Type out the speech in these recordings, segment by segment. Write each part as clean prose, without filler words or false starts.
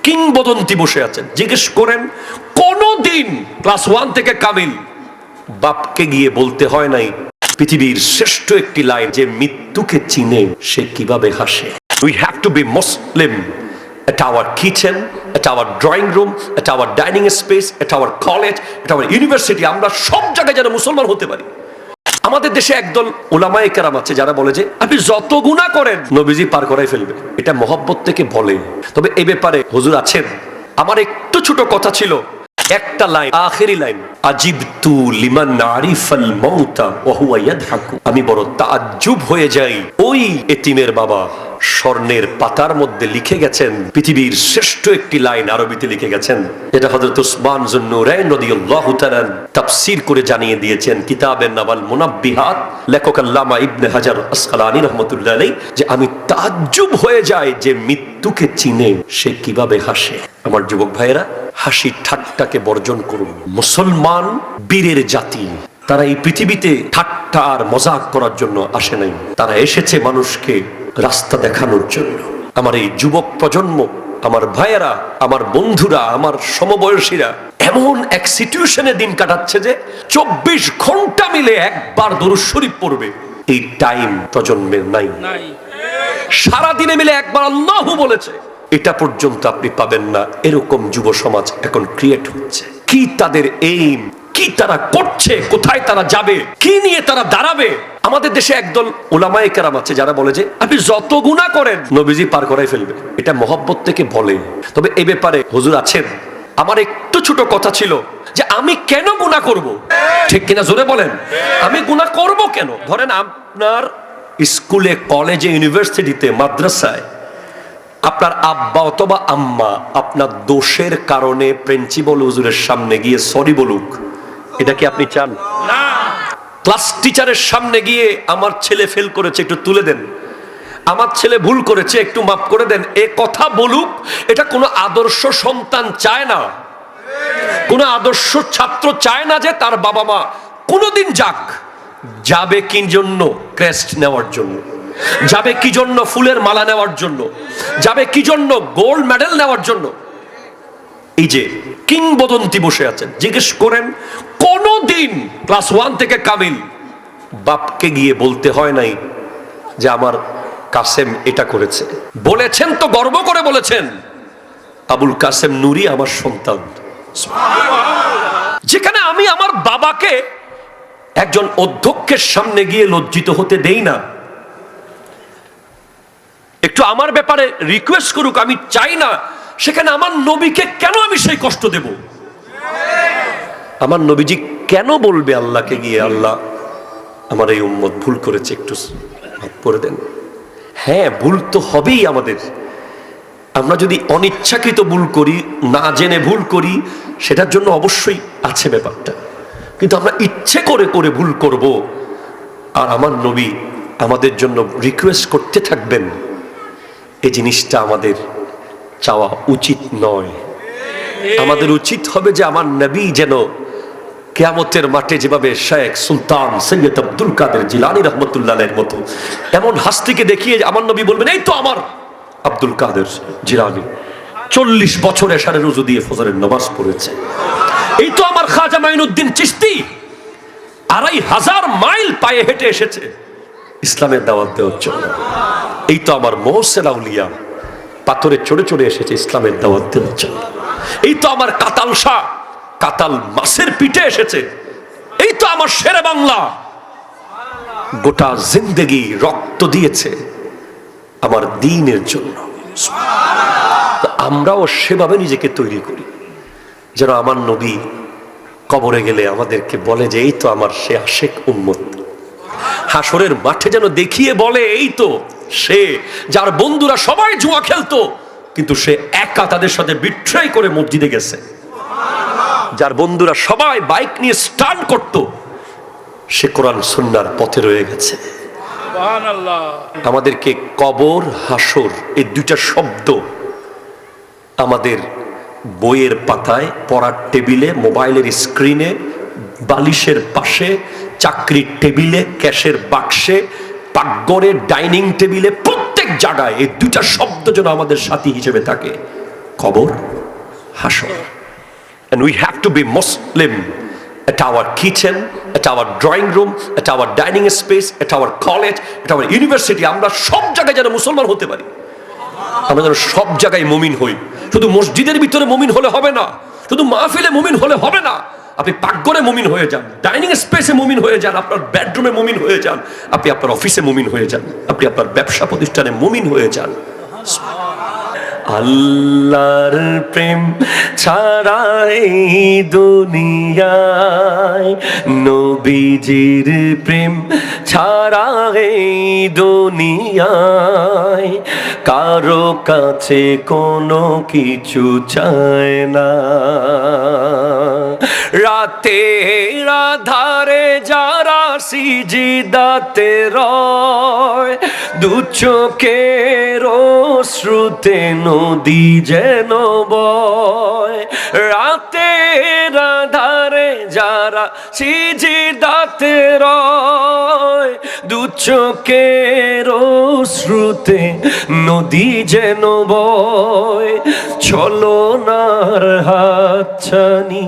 কিংবদন্তি বসে আছেন, জিজ্ঞেস করেন কোনদিন ক্লাস 1 থেকে কামিল বাপকে গিয়ে বলতে হয় নাই পৃথিবীর শ্রেষ্ঠ একটি লাইন, যে মৃত্যুকে চিনে সে কিভাবে হাসে। We have to be Muslim at our kitchen, at our drawing room, at our dining space, at our college, at our university। আমরা সব জায়গায় যেন মুসলমান হতে পারি। আমাদের দেশে একদল উলামায়ে কেরাম আছে যারা বলে যে আপনি যত গুনাহ করেন নবীজি পার করাই ফেলবে। এটা মহব্বত থেকে বলে। তবে এই ব্যাপারে হুজুর আছেন, আমার একটু ছোট কথা ছিল, একটা লাইন, আখেরি লাইন, আজিবতু লিমান আরিফাল মাউতা ওয়া হুয়া ইয়াদহাকু। আমি বড় তাজ্জুব হয়ে যাই, ওই এতিমের বাবা স্বর্ণের পাতার মধ্যে লিখে গেছেন পৃথিবীর শ্রেষ্ঠ একটি লাইন, আরবিতে লিখে গেছেন। এটা হযরত উসমান যুন্নুরাইন রাদিয়াল্লাহু তাআলা তাফসীর করে জানিয়ে দিয়েছেন কিতাবের নাম আল মুনাব্বিহাত, লেখক আল্লামা ইবনে হাজার আসকালানী রাহমাতুল্লাহ আলাইহি, যে আমি তাজ্জুব হয়ে যাই যে মৃত্যুকে চিনে সে কিভাবে হাসে। আমার যুবক ভাইয়েরা, হাসি ঠাট্টাকে বর্জন করুন। মুসলমান বীরের জাতি, তারা এই পৃথিবীতে ঠাট্টা আর মজাক করার জন্য আসে নাই, তারা এসেছে মানুষকে রাস্তা দেখানোর জন্য। আমার এই যুবক প্রজন্ম, আমার ভাইয়েরা, আমার বন্ধুরা, আমার সমবয়সীরা এমন এক সিচুয়েশনে দিন কাটাচ্ছে যে 24 ঘন্টা মিলে একবার দরুদ শরীফ পড়বে এই টাইম প্রজন্মের নাই। সারাদিনে মিলে একবার আল্লাহু বলেছে, এটা পর্যন্ত আপনি পাবেন না। এরকম যুব সমাজ এখন ক্রিয়েট হচ্ছে। কি তাদের এইম, কি তারা করছে, কোথায় তারা যাবে, কি নিয়ে তারা দাঁড়াবে। আমাদের দেশে একদল উলামায়ে কেরাম আছে যারা বলে যে আপনি যত গুনাহ করেন নবীজি পার করাই ফেলবে। এটা মহব্বত থেকে বলে। তবে এই ব্যাপারে হুজুর আছেন, আমার একটু ছোট কথা ছিল যে আমি কেন গুনাহ করব, ঠিক কিনা জোরে বলেন। আমি গুনাহ করব কেন? ধরেন আপনার স্কুলে, কলেজে, ইউনিভার্সিটিতে, মাদ্রাসায় আপনার আব্বা অথবা আম্মা আপনার দোষের কারণে প্রিন্সিপাল হুজুরের সামনে গিয়ে সরি বলুক, এটা কি আপনি চান? না। ক্লাস টিচারের সামনে গিয়ে আমার ছেলে ফেল করেছে, একটু তুলে দেন, আমার ছেলে ভুল করেছে, একটু মাফ করে দেন, এ কথা বলুক, এটা কোনো আদর্শ সন্তান চায় না। কোনো আদর্শ ছাত্র চায় না যে তার বাবা মা কোনোদিন যাক। যাবে কি জন্য? ক্রেস্ট নেওয়ার জন্য। যাবে কি জন্য? ফুলের মালা নেওয়ার জন্য। যাবে কি জন্য? গোল্ড মেডেল নেওয়ার জন্য। এই যে কিংবদন্তি বসে আছেন, জিজ্ঞেস করেন কোনদিন ক্লাস 1 থেকে কামিল বাপকে গিয়ে বলতে হয় নাই যে আমার কাসেম এটা করেছে। বলেছেন তো গর্ব করে বলেছেন, আবুল কাসেম নুরি আমার সন্তান। যেখানে আমি আমার বাবাকে একজন অধ্যক্ষের সামনে গিয়ে লজ্জিত হতে দেই না, একটু আমার ব্যাপারে রিকোয়েস্ট করুক, আমি চাই না, সেখানে আমার নবীকে কেন আমি সেই কষ্ট দেব? আমার নবীজি কেন বলবে আল্লাহকে গিয়ে, আল্লাহ আমার এই উম্মত ভুল করেছে, একটু মাফ করে দেন। হ্যাঁ, ভুল তো হবেই আমাদের। আমরা যদি অনিচ্ছাকৃত ভুল করি, না জেনে ভুল করি, সেটার জন্য অবশ্যই আছে ব্যাপারটা। কিন্তু আমরা ইচ্ছে করে করে ভুল করব, আর আমার নবী আমাদের জন্য রিকোয়েস্ট করতে থাকবেন, এই জিনিসটা আমাদের চাওয়া উচিত নয়। আমাদের উচিত হবে যে আমার নবী যেন কিয়ামতের মাঠে যেভাবে শেখ সুলতান সৈয়দ আব্দুল কাদের জিলানী রহমতুল্লাহের মতো এমন হাস্তিকে দেখিয়ে আমার নবী বলবেন, এই তো আমার আব্দুল কাদের জিলানী 40 বছর এশারের রুজু দিয়ে ফজরের নামাজ পড়েছে। এই তো আমার খাজা মাইনুদ্দিন চিশতি 2500 মাইল পায়ে হেঁটে এসেছে ইসলামের দাওয়াত দেওয়ার জন্য। এই তো আমার মোহসেন আউলিয়া পাথরে চড়ে চড়ে এসেছে ইসলামের দাওয়াত দেওয়ার জন্য। এই তো আমার কাতাল শাহ কাতাল মাছের পিঠে এসেছে। এই তো আমার শেরে বাংলা গোটা জিন্দেগি রক্ত দিয়েছে আমার দ্বীনের জন্য। আমরাও সেভাবে নিজেকে তৈরি করি যেন আমার নবী কবরে গেলে আমাদেরকে বলে যে এই তো আমার সে আশেক উম্মত। হাসরের মাঠে যেন দেখিয়ে বলে, এই তো সে যার বন্ধুরা সবাই জুয়া খেলতো কিন্তু সে একা তাদের সাথে বিট্রেই করে মসজিদে গেছে। যার বন্ধুরা সবাই বাইক নিয়ে স্টান্ট করত, সে কোরআন সুন্নাহর পথে রয়ে গেছে। আমাদেরকে কবর, হাসর এই দুইটা শব্দ আমাদের বইয়ের পাতায়, পড়ার টেবিলে, মোবাইলের স্ক্রিনে, বালিশের পাশে, চাকরির টেবিলে, ক্যাশের বাক্সে, পাকঘরে, ডাইনিং টেবিলে, প্রত্যেক জায়গায় এই দুইটা শব্দ যেন আমাদের সাথী হিসেবে থাকে। কবর হাসর। And we have to be Muslim at our kitchen, at our drawing room, at our dining space, at our college, at our university. আমরা সব জায়গায় যেন মুসলমান হতে পারি, আমরা যেন সব জায়গায় মুমিন হই। শুধু মসজিদের ভিতরে মুমিন হলে হবে না, শুধু মাহফিলে মুমিন হলে হবে না। আপনি পাকঘরে মুমিন হয়ে যান, ডাইনিং স্পেসে মুমিন হয়ে যান, আপনার বেডরুমে মুমিন হয়ে যান, আপনি আপনার অফিসে মুমিন হয়ে যান, আপনি আপনার ব্যবসা প্রতিষ্ঠানে মুমিন হয়ে যান। আল্লাহর প্রেম ছাড়া এই দুনিয়ায়, নবীজির প্রেম ছাড়া এই দুনিয়ায় কারো কাছে কোনো কিছু চায় না। রাতের আধারে যারা সিজদাতে রয়, দু চোখের অশ্রুতে নদী যেন বয়। রাতের আধারে যারা সিজদাতে রয়, দু চোখের অশ্রুতে নদী যেন বয়। ছলনার হাতছানি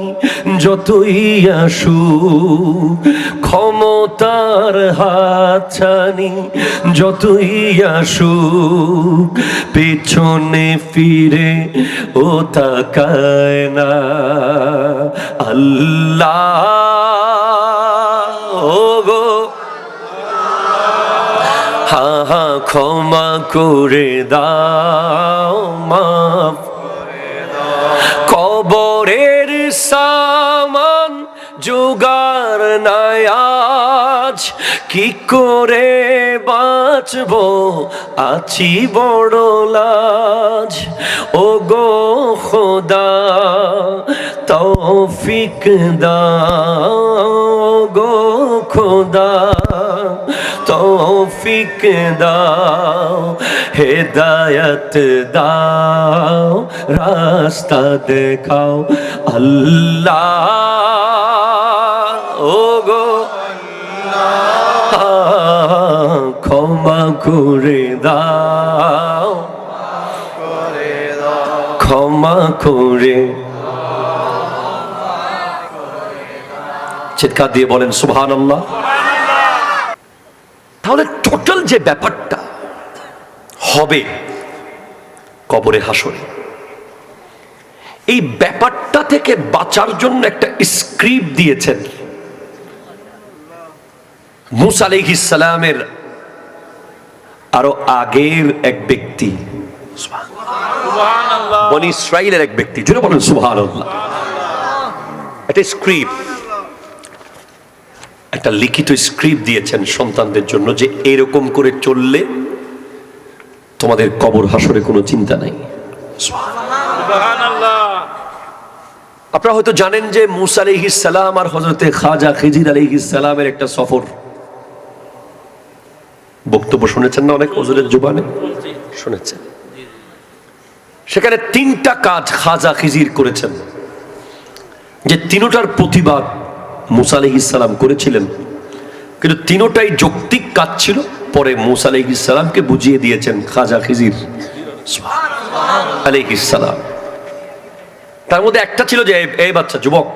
যতই আসুক, ক্ষমতার হাতছানি যতই আসুক, পেছনে ফিরে ও তাকায় না। আল্লাহ গো হা ক্ষমা করে দাও, মাফ কবরের সামান জোগাড় নাই আজ, কি করে বাঁচবো আছি বড় লাজ। ও গো খোদা তৌফিক দাও, গো খোদা তৌফিক দাও, হেদায়ত দাও, রাস্তা দেখাও। আল্লাহ ও গো ক্ষমা করে দাও, ক্ষমা করে। চিৎকার দিয়ে বলেন সুবহানাল্লাহ। তাহলে টোটাল যে ব্যাপারটা হবে কবরে হাসরে, এই ব্যাপারটা থেকে বাঁচার জন্য একটা স্ক্রিপ্ট দিয়েছেন মুসা আলাইহিস সালামের আরো আগের এক ব্যক্তি, বনি ইসরাইলের এক ব্যক্তি। জোরে বলেন সুবহানাল্লাহ। একটা স্ক্রিপ্ট, একটা লিখিত স্ক্রিপ্ট দিয়েছেন সন্তানদের জন্য যে এরকম করে চললে তোমাদের কবর হাসরে কোনো চিন্তা নাই। আপনারা হয়তো জানেন যে মুসা আলাইহিস সালাম আর হযরতে খাজা খিজির আলাইহিস সালামের একটা সফর, বক্তব্য শুনেছেন না অনেক হুজুরের জবানে? শুনেছেন। সেখানে তিনটা কাজ খাজা খিজির করেছেন, যে তিনটার প্রতিবাদ মুসা আলাইহিস সালাম করেছিলেন, কিন্তু তিনটাই যৌক্তিক কাজ ছিল। পরে মুসা আলাইহিস সালামকে বুঝিয়ে দিয়েছেন খাজা খিজির আলাইহিস সালাম। তার মধ্যে একটা ছিল যে এই বাচ্চা যুবক,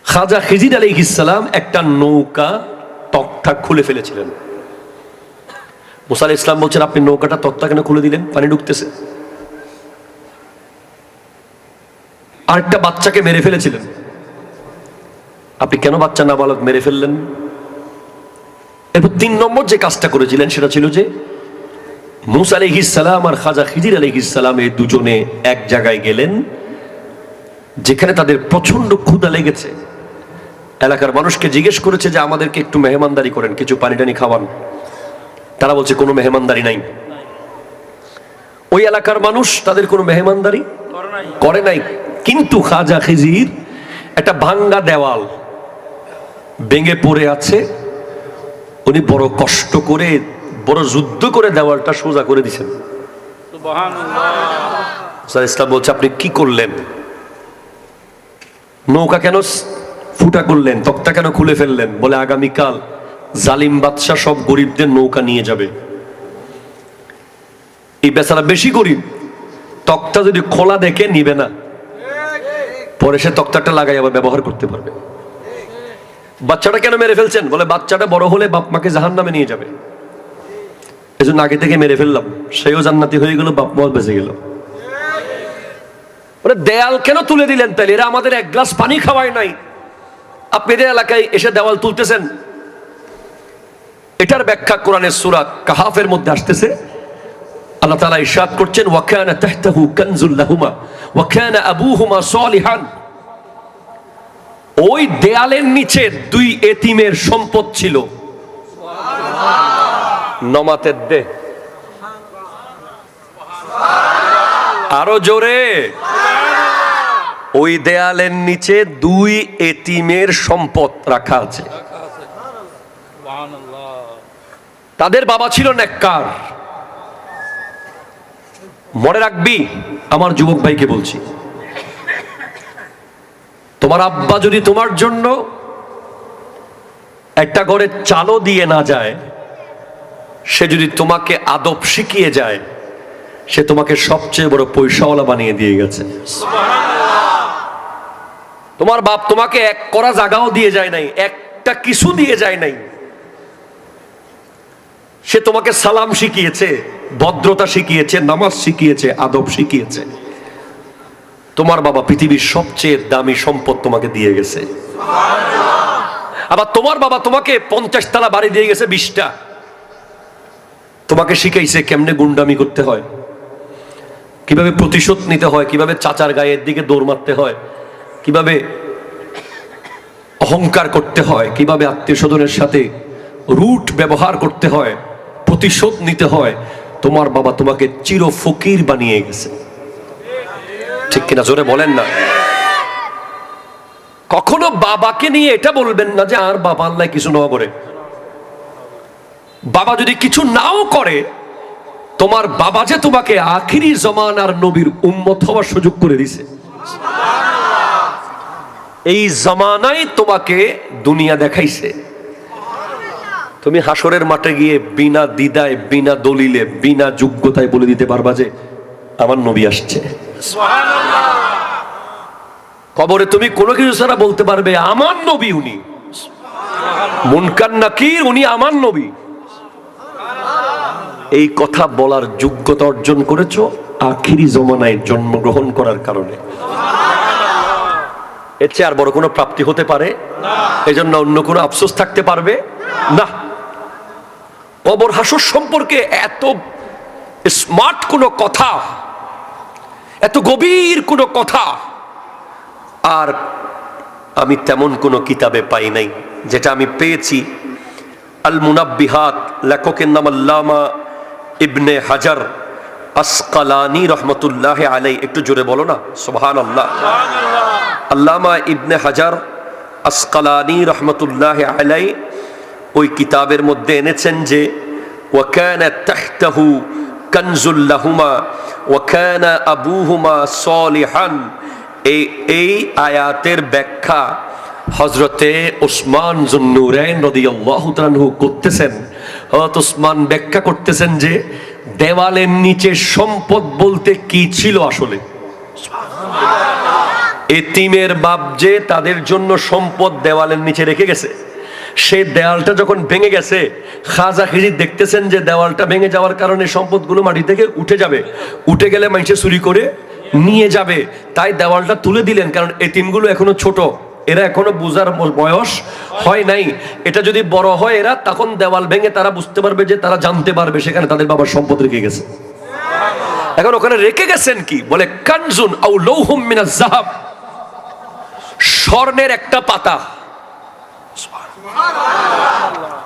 খাজা খিজির আলাইহিস সালাম একটা নৌকা তক্তা খুলে ফেলেছিলেন। মুসা আলাইহিস সালাম বলছেন, আপনি নৌকাটা তক্তা কেন খুলে দিলেন? পানি ঢুকতেছে। আরেকটা বাচ্চাকে মেরে ফেলেছিলেন, আপনি কেন বাচ্চা নাবালক মেরে ফেললেন? এরপর 3 নম্বর যে কাজটা করেছিলেন সেটা ছিল যে মুসা আলাইহিস সালাম আর খাজা খিজির আলাইহিস সালাম এই দুজনে এক জায়গায় গেলেন যেখানে তাদের প্রচন্ড ক্ষুধা লেগেছে। এলাকার মানুষকে জিজ্ঞেস করেছে যে আমাদেরকে একটু মেহমানদারি করেন, কিছু পানি টানি খাওয়ান। তারা বলছে কোনো মেহমানদারি নাই। ওই এলাকার মানুষ তাদের কোনো মেহমানদারি করে নাই। কিন্তু খাজা খিজির একটা ভাঙ্গা দেওয়াল ভেঙে পড়ে আছে, উনি বড় কষ্ট করে বড় যুদ্ধ করে দেওয়ালটা সোজা করে দিয়েছেন। সুবহানাল্লাহ। ইসলাম বলছে, আপনি কি করলেন? নৌকা কেন ফুটা করলেন? তক্তা কেন খুলে ফেললেন? বলে আগামীকাল জালিম বাদশা সব গরিবদের নৌকা নিয়ে যাবে। এই বেচারা বেশি গরিব, তক্তা যদি খোলা দেখে নিবে না, পরে সে তক্তাটা লাগাই আবার ব্যবহার করতে পারবে। বাচ্চাটা কেন মেরে ফেলছেন? বলে বাচ্চাটা বড় হলে বাপ মাকে জাহান্নামে নিয়ে যাবে, এজন্য আগে থেকে মেরে ফেললাম, সেও জান্নাতি হয়ে গেল, বাপ মাও বেঁচে গেল। দেয়াল কেন তুলে দিলেন তাহলে? এরা আমাদের এক গ্লাস পানি খাওয়ায় নাই, আপনি এদের এলাকায় এসে দেওয়াল তুলতেছেন। এটার ব্যাখ্যা কোরআনের সূরা কাহাফের মধ্যে আসতেছে। আল্লাহ তাআলা ইরশাদ করছেন, ওয়া কানা তাহতাহু কানজুল লাহুমা ওয়া কানা আবুহুমা সালিহান। ওই দেয়ালের নিচে দুই এতিমের সম্পদ ছিল। নমাতের দে আরো জোরে। ওই দেয়ালের নিচে দুই এতিমের সম্পদ রাখা আছে। তাদের বাবা ছিল নেককার। মনে রাখবি, আমার যুবক ভাইকে বলছি, তোমার আব্বা যদি তোমার জন্য একটা ঘরে চালও দিয়ে না যায়, সে যদি তোমাকে আদব শিখিয়ে যায়, সে তোমাকে সবচেয়ে বড় পয়সাওয়ালা বানিয়ে দিয়ে গেছে। তোমার বাপ তোমাকে এক করা জায়গাও দিয়ে যায় নাই, একটা কিছু দিয়ে যায় নাই, সে তোমাকে সালাম শিখিয়েছে, ভদ্রতা শিখিয়েছে, নামাজ শিখিয়েছে, আদব শিখিয়েছে। তোমার বাবা পৃথিবীর সবচেয়ে দামি সম্পদ তোমাকে দিয়ে গেছে। আবার তোমার বাবা তোমাকে 50 তলা বাড়ি দিয়ে গেছে 20টা। তোমাকে শিখাইছে কেমনে গুন্ডামি করতে হয়, কিভাবে প্রতিশোধ নিতে হয়, কিভাবে চাচার গায়ের দিকে দৌড় মারতে হয়, কিভাবে অহংকার করতে হয়, কিভাবে আত্মীয় স্বজনের সাথে রুট ব্যবহার করতে হয়, প্রতিশোধ নিতে হয়। তোমার বাবা তোমাকে চির ফকির বানিয়ে গেছে। ঠিক কিনা? জোরে বলেন না। কখনো বাবাকে নিয়ে এটা বলবেন না যে আর বাবা আল্লাহ কিছু না করে। বাবা যদি কিছু নাও করে, তোমার বাবা যে তোমাকে আখিরি জমানার নবীর উম্মত হওয়ার সুযোগ করে দিছে। এই জমানায় তোমাকে দুনিয়া দেখাইছে। তুমি হাসরের মাঠে গিয়ে বিনা দ্বিধায়, বিনা দলিলে, বিনা যোগ্যতায় বলে দিতে পারবা যে আমার নবী আসছে। কবরে তুমি কোনো কিছু ছাড়া বলতে পারবে আমার নবী উনি, মুনকার নাকির উনি আমার নবী। এই কথা বলার যোগ্যতা অর্জন করেছো আখিরি জমানায় জন্মগ্রহণ করার কারণে। এর চেয়ে আর বড় কোনো প্রাপ্তি হতে পারে? এজন্য অন্য কোনো আফসোস থাকতে পারবে না। কবর হাসর সম্পর্কে এত স্মার্ট কোনো কথা, এত গভীর কোনো কথা আর আমি তেমন কোনো কিতাবে পাই নাই। যেটা আমি পেয়েছি, আল মুনাব্বিহাত, লেখকের নাম আল্লামা ইবনে হাজার আসকালানি রহমতুল্লাহ আলাই। একটু জোরে বলো না সুবহানাল্লাহ। আল্লামা ইবনে হাজার আসকালানি রহমতুল্লাহ আলাই ওই কিতাবের মধ্যে এনেছেন যে ওয়া কানা তাহতাহু কানজুল লাহুমা ওয়া কানা আবুহুমা সালিহান। এই আয়াতের ব্যাখ্যা হযরতে উসমান যুন্নুরাইন রাদিয়াল্লাহু তাআলা আনহু করতেছেন। হযরত উসমান ব্যাখ্যা করতেছেন যে দেওয়ালের নিচে সম্পদ বলতে কি ছিল আসলে। এতিমের বাপ যে তাদের জন্য সম্পদ দেওয়ালের নিচে রেখে গেছে, সেই দেওয়ালটা যখন ভেঙে গেছে, খাজা খিজির দেখতেছেন যে দেওয়ালটা ভেঙে যাওয়ার কারণে সম্পদগুলো মাটি থেকে উঠে যাবে, উঠে গেলে মানুষে চুরি করে নিয়ে যাবে, তাই দেওয়ালটা তুলে দিলেন। কারণ এতিমগুলো এখনো ছোট, এরা এখনো বুঝার বয়স হয় নাই। এটা যদি বড় হয় এরা, তখন দেওয়াল ভেঙে তারা বুঝতে পারবে, যে তারা জানতে পারবে সেখানে তাদের বাবার সম্পদ রেখে গেছে। এখন ওখানে রেখে গেছেন কি? বলে কানজুন আও লাউহুম মিনাজ যাহাব, স্বর্ণের একটা পাতা।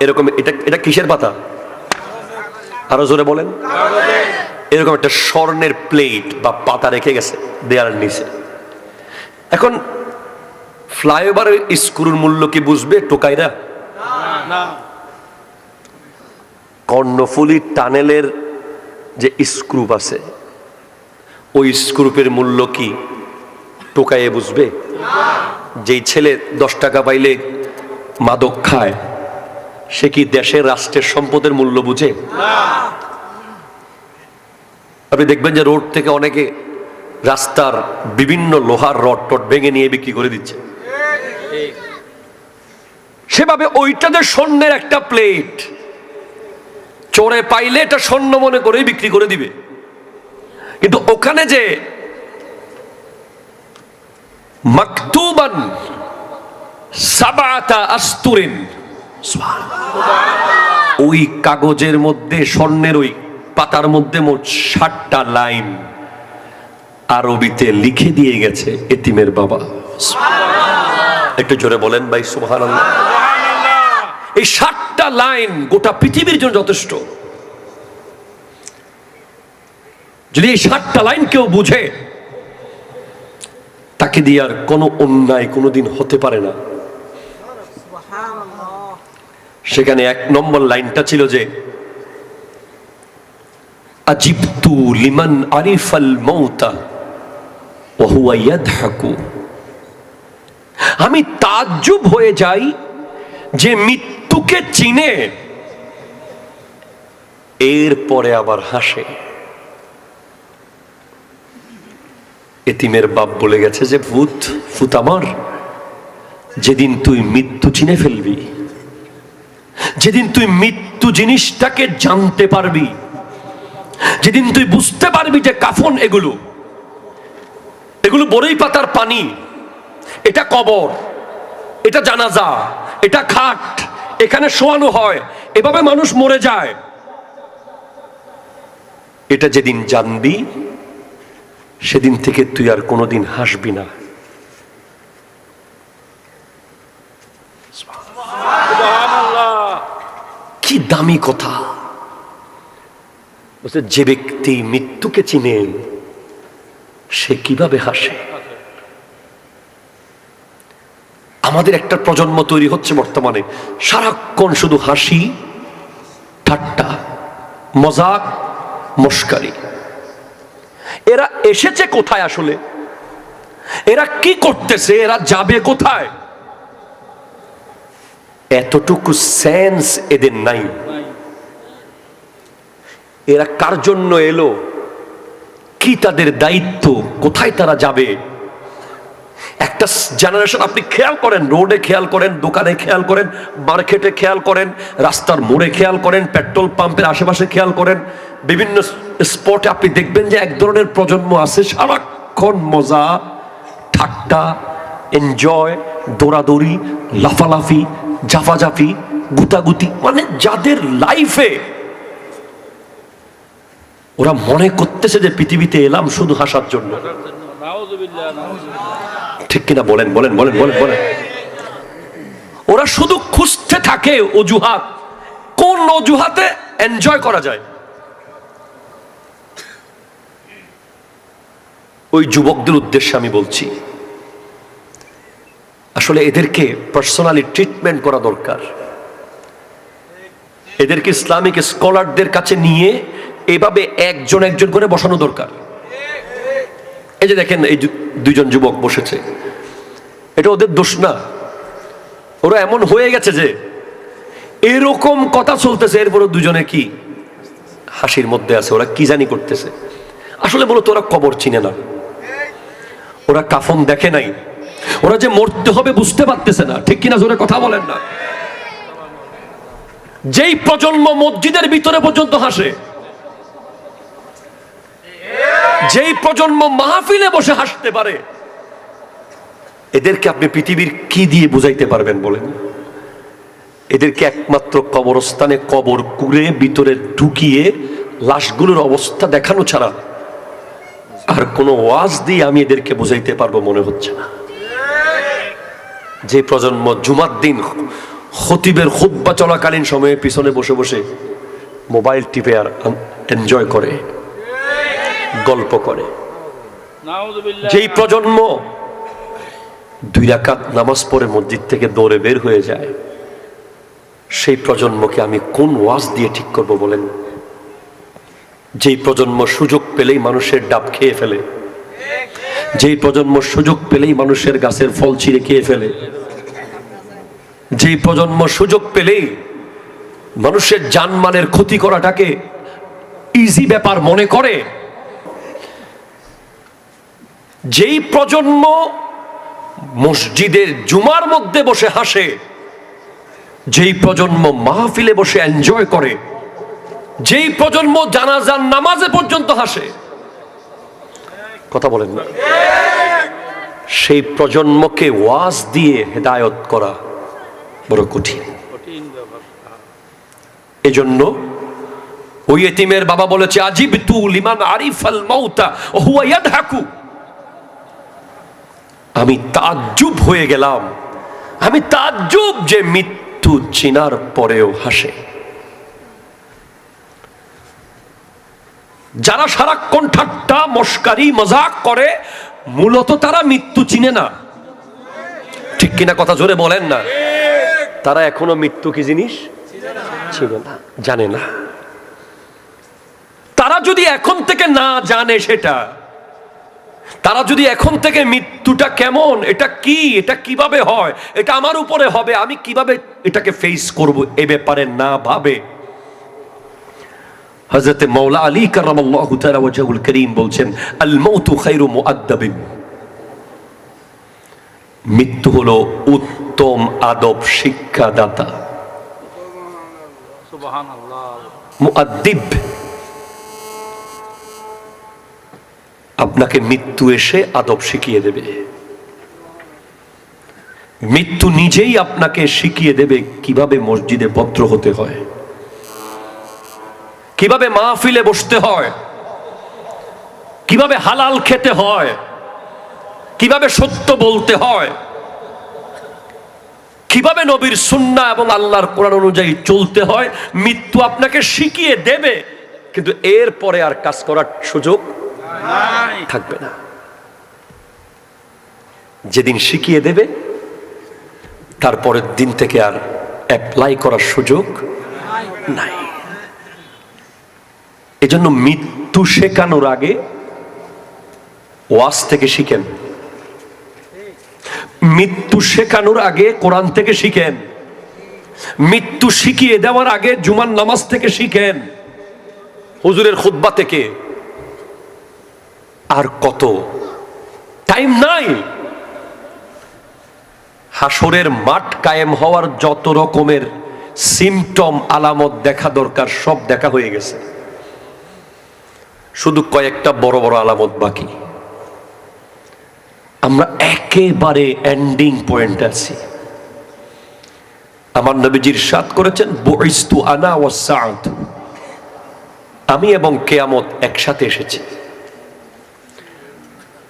এরকম এটা কিসের পাতা? আরো জোরে বলেন। এরকম একটা স্বর্ণের প্লেট বা পাতা রেখে গেছে দেয়ালের নিচে। এখন ফ্লাইওভারের স্ক্রুর মূল্য কি বুঝবে টোকাইরা? কর্ণফুলী টানেলের যে স্ক্রুপ আছে, ওই স্ক্রুপের মূল্য কি টোকাইয়ে বুঝবে? যেই ছেলে 10 টাকা পাইলে মাদক খায়, সে কি দেশের রাষ্ট্রের সম্পদের মূল্য বুঝে? আপনি দেখবেন যে রোড থেকে অনেকে রাস্তার বিভিন্ন লোহার রড টড ভেঙে নিয়ে বিক্রি করে দিচ্ছে। সেভাবে ওইটাতে স্বর্ণের একটা প্লেট চোরে পাইলে এটা স্বর্ণ মনে করে বিক্রি করে দিবে, কিন্তু ওখানে যে মাকতুবান সাবাতা আস্তুরিন, ওই কাগজের মধ্যে স্বর্ণের ওই পাতার মধ্যে মোট 60টা লাইন আরবিতে লিখে দিয়ে গেছে এতিমের বাবা। একটু জোরে বলেন ভাই সুবহানাল্লাহ। এই 60টা লাইন গোটা পৃথিবীর জন্য যথেষ্ট। যদি এই 60টা লাইন কেউ বুঝে, তাকে দিয়ে আর কোনো অন্যায় কোনোদিন হতে পারে না। সেখানে 1 নম্বর লাইনটা ছিল যে আজিবতু লিমান আরিফাল মাউতা ওয়া হুয়া ইয়াদহাকু, আমি তাজ্জুব হয়ে যাই যে মৃত্যুকে চিনে এরপরে আবার হাসে। এতিমের বাপ বলে গেছে যে ফুত আমার, যেদিন তুই মৃত্যু চিনে ফেলবি, যেদিন তুই মৃত্যু জিনিসটাকে জানতে পারবি, যেদিন তুই বুঝতে পারবি যে কাফন এগুলো বড়ই পাতার পানি, এটা কবর, এটা জানাজা, এটা খাট, এখানে শোয়ানো হয়, এভাবে মানুষ মরে যায়, এটা যেদিন জানবি সেদিন থেকে তুই আর কোনোদিন হাসবি না। কি দামি কথা! যে ব্যক্তি মৃত্যুকে চিনে সে কিভাবে হাসে। আমাদের একটা প্রজন্ম তৈরি হচ্ছে বর্তমানে, সারাক্ষণ শুধু হাসি, ঠাট্টা, মজাক, মস্কারি। এরা এসেছে কোথায় আসলে? এরা কি করতেছে? এরা যাবে কোথায়? এতটুকু সেন্স এদের নাই। এরা কার জন্য এলো, কি তাদের দায়িত্ব, কোথায় তারা যাবে? একটা জেনারেশন আপনি খেয়াল করেন, রোডে খেয়াল করেন, দোকানে খেয়াল করেন, মার্কেটে খেয়াল করেন, রাস্তার মোড়ে খেয়াল করেন, পেট্রোল পাম্পের আশেপাশে খেয়াল করেন, বিভিন্ন স্পটে আপনি দেখবেন যে এক ধরনের প্রজন্ম আছে সারাক্ষণ মজা, ঠাট্টা, এনজয়, দৌড়াদৌড়ি, লাফালাফি, জাফাজাফি, গুতাগুতি, মানে যাদের লাইফে ওরা মনে করতেছে যে পৃথিবীতে এলাম শুধু হাসার জন্য। ঠিক কিনা বলেন বলেন বলেন বলেন বলেন। ওরা শুধু খুঁজতে থাকে অজুহাত, কোন অজুহাতে এনজয় করা যায়। ওই যুবকদের উদ্দেশ্যে আমি বলছি, আসলে এদেরকে পার্সোনালি ট্রিটমেন্ট করা দরকার। এদেরকে ইসলামিক স্কলারদের কাছে নিয়ে এভাবে একজন একজন করে বসানো দরকার। এই যে দেখেন, এই দুইজন যুবক বসেছে, এটা ওদের দোষ না। ওরা এমন হয়ে গেছে যে এরকম কথা চলতেছে, এরপরে দুজনে কি হাসির মধ্যে আছে। ওরা কি জানি করতেছে। আসলে মূলত ওরা কবর চিনে না, ওরা কাফন দেখে নাই, ওরা যে মরতে হবে বুঝতে পারতেছে না। ঠিক কিনা জোরে কথা বলেন না। যেই প্রজন্ম মসজিদের ভিতরে পর্যন্ত হাসে, যেই প্রজন্ম মাহফিলে বসে হাসতে পারে, এদেরকে আপনি পৃথিবীর কি দিয়ে বুঝাইতে পারবেন বলেন? এদেরকে একমাত্র কবরস্থানে কবর কুড়ে ভিতরে ঢুকিয়ে লাশগুলোর অবস্থা দেখানো ছাড়া আর কোনো ওয়াজ দিয়ে আমি এদেরকে বুঝাইতে পারবো মনে হচ্ছে না। যে প্রজন্ম জুমার দিন খতিবের খুতবা চলাকালীন সময়ে পিছনে বসে বসে মোবাইল টিপে আর এনজয় করে, গল্প করে, যেই প্রজন্ম 2 রাকাত নামাজ পড়ে মসজিদ থেকে দৌড়ে বের হয়ে যায়, সেই প্রজন্মকে আমি কোন ওয়াজ দিয়ে ঠিক করব বলেন? যেই প্রজন্ম সুযোগ পেলেই মানুষের ডাব খেয়ে ফেলে, যেই প্রজন্ম সুযোগ পেলেই মানুষের গাছের ফল ছিঁড়ে খেয়ে ফেলে, যেই প্রজন্ম সুযোগ পেলেই মানুষের জানমালের ক্ষতি করাটাকে ইজি ব্যাপার মনে করে, যেই প্রজন্ম মসজিদের জুমার মধ্যে বসে হাসে, যেই প্রজন্ম মাহফিলে বসে এনজয় করে, যেই প্রজন্ম জানাজার নামাজে পর্যন্ত হাসে, কথা বলেন না, সেই প্রজন্মকে ওয়াজ দিয়ে হেদায়েত করা বড় কঠিন। এজন্য ওই এতিমের বাবা বলেছে, আজিবতু লিমান আরিফাল মাউতা ওয়া হুয়া ইয়াদহাকু, আমি তাজ্জুব হয়ে গেলাম, আমি তাজ্জুব যে মৃত্যু চিনার পরেও হাসে। যারা সারাক্ষণ ঠাট্টা মস্কারি মজাক করে, মূলত তারা মৃত্যু চিনে না। ঠিক কিনা কথা জোরে বলেন না? তারা এখনো মৃত্যু কি জিনিস চিনে না, জানে না। তারা যদি এখন থেকে না জানে সেটা, তারা যদি এখন থেকে মৃত্যুটা কেমন, এটা কি, এটা কিভাবে হয়, এটা আমার উপরে হবে, আমি কিভাবে এটাকে ফেস করব, এ ব্যাপারে না ভাবে, হযরত মাওলা আলী কারামাল্লাহু তাআলা ওয়াজহুল কারীম বলছেন, আল মাউতু খায়রু মুআদ্দাবিন, মৃত্যু হলো উত্তম আদব শিক্ষাদাতা। সুবহানাল্লাহ। মুআদ্দিব, আপনাকে মৃত্যু এসে আদব শিখিয়ে দেবে। মৃত্যু নিজেই আপনাকে শিখিয়ে দেবে কিভাবে মসজিদে ভদ্র হতে হয়, কিভাবে মাহফিলে বসতে হয়, কিভাবে হালাল খেতে হয়, কিভাবে সত্য বলতে হয়, কিভাবে নবীর সুন্নাহ এবং আল্লাহর কোরআন অনুযায়ী চলতে হয়। মৃত্যু আপনাকে শিখিয়ে দেবে, কিন্তু এরপরে আর কাজ করার সুযোগ থাকবে না। যেদিন শিখিয়ে দেবে, তারপরের দিন থেকে আর অ্যাপ্লাই করার সুযোগ নাই। এজন্য মৃত্যু শেখানোর আগে ওয়াজ থেকে শিখেন, মৃত্যু শেখানোর আগে কোরআন থেকে শিখেন, মৃত্যু শিখিয়ে দেওয়ার আগে জুমার নামাজ থেকে শিখেন, হুজুরের খুতবা থেকে। আর কত টাইম নাই। হাসরের মাঠ কায়েম হওয়ার যত রকমের সিমটম আলামত দেখা দরকার সব দেখা হয়ে গেছে, শুধু কয়েকটা বড় বড় আলামত বাকি। আমরা একেবারে এন্ডিং পয়েন্টে আছি। আমার নবীজি ইরশাদ করেছেন, বুইস্তু আনা ওয়াস সাআত, আমি এবং কিয়ামত একসাথে এসেছি।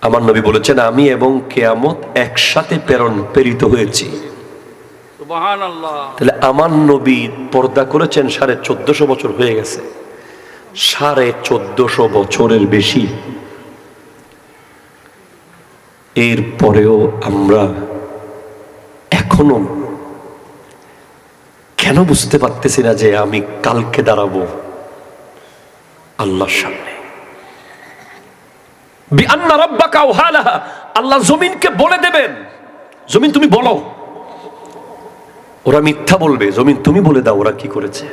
আমার নবী বলেছেন, আমি এবং কিয়ামত একসাথে প্রেরিত হয়েছি। সুবহানাল্লাহ। তাহলে আমার নবী পর্দা করেছেন 1450 বছর হয়ে গেছে, 1450 বছরের বেশি। এরপরেও আমরা এখনো কেন বুঝতে পারতেছি না যে আমি কালকে দাঁড়াবো আল্লাহর সামনে। বিআন্না রাব্বাকা আওহালাহা, আল্লাহ জমিনকে বলে দেবেন, জমিন তুমি বলো। ওরা মিথ্যা বলবে, জমিন তুমি বলে দাও ওরা কি করেছে।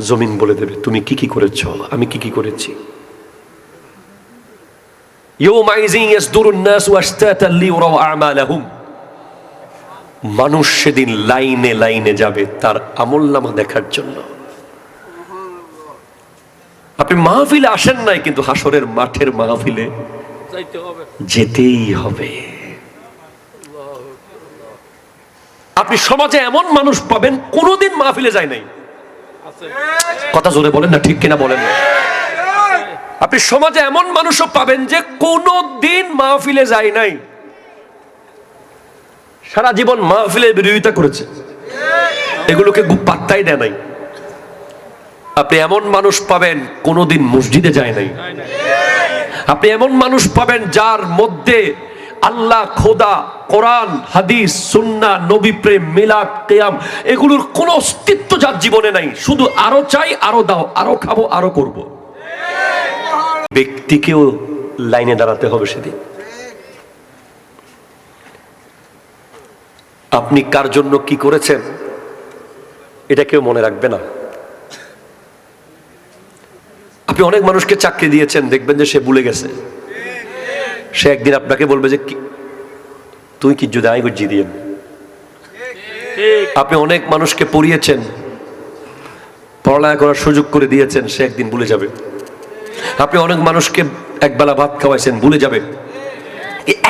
জমিন বলে দেবে তুমি কি কি করেছো, আমি কি কি করেছি। ইয়ৌমাইযিন ইয়াসদুরুন নাসু আশতাতান লিয়ুরাউ আমালাহুম, মানুষ সেদিন লাইনে লাইনে যাবে তার আমলনামা দেখার জন্য। আপনি মাহফিলে আসেন নাই, কিন্তু হাসরের মাঠের মাহফিলে যেতেই হবে। আপনি সমাজে এমন মানুষ পাবেন কোনোদিন মাহফিলে যায় নাই, কথা জোরে বলেন না, ঠিক কিনা বলেন না। আপনি সমাজে এমন মানুষও পাবেন যে কোনোদিন মাহফিলে যায় নাই, সারা জীবন মাহফিলের বিরোধিতা করেছে, এগুলোকে পাত্তাই দেয় নাই। আপনি এমন মানুষ পাবেন কোনোদিন মসজিদে যায় নাই। আপনি এমন মানুষ পাবেন যার মধ্যে আল্লাহ, খোদা, কোরআন, হাদিস, সুন্নাহ, নবী প্রেম, মিলাদ, কিয়াম এগুলোর কোনো অস্তিত্ব যার জীবনে নাই, শুধু আরো চাই, আরো দাও, আরো খাবো, আরো করব। ব্যক্তিকেও লাইনে দাঁড়াতে হবে সেদিন। আপনি কার জন্য কি করেছেন এটা কেউ মনে রাখবে না। আপনি অনেক মানুষকে চাকরি দিয়েছেন, দেখবেন যে সে ভুলে গেছে। সে একদিন আপনাকে বলবে যে তুই কি যদি আই গজ্জি দিয়ে। আপনি অনেক মানুষকে পড়িয়েছেন, পড়ালেখা করার সুযোগ করে দিয়েছেন, সে একদিন ভুলে যাবে। আপনি অনেক মানুষকে একবেলা ভাত খাওয়াইছেন, ভুলে যাবে।